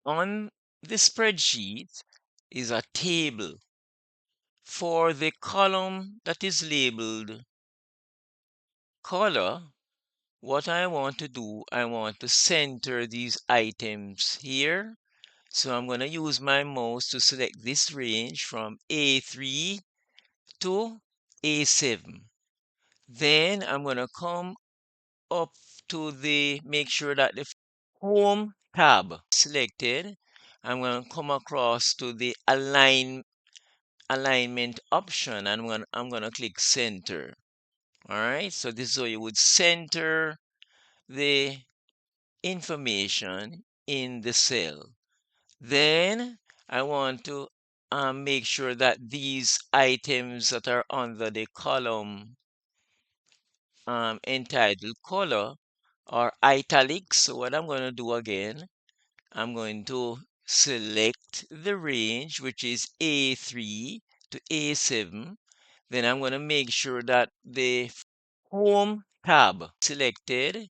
On the spreadsheet is a table. For the column that is labeled color, what I want to do, I want to center these items here. So I'm going to use my mouse to select this range from A3 to A7. Then I'm going to come up to make sure that the Home tab selected. I'm going to come across to the alignment option, and I'm going to click center. All right, so this is how you would center the information in the cell. Then I want to make sure that these items that are under the column entitled color are italics. So what I'm going to do again, I'm going to select the range, which is A3 to A7. Then I'm going to make sure that the Home tab selected.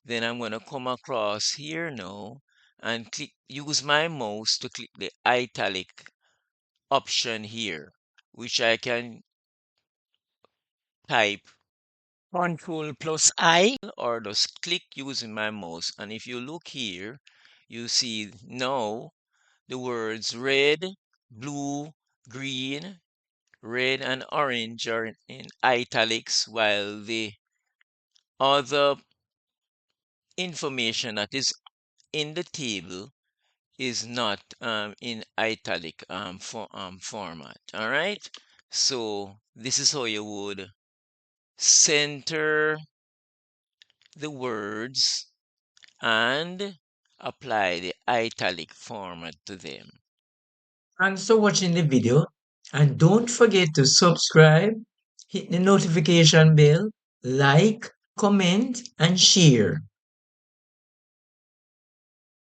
Then I'm going to come across here now and use my mouse to click the italic option here, which I can type Control plus I or just click using my mouse. And if you look here, you see now the words red, blue, green, red, and orange are in italics, while the other information that is in the table is not in italic format. All right. So this is how you would center the words and apply the italic format to them. Thanks for watching the video, and don't forget to subscribe, hit the notification bell, like, comment, and share.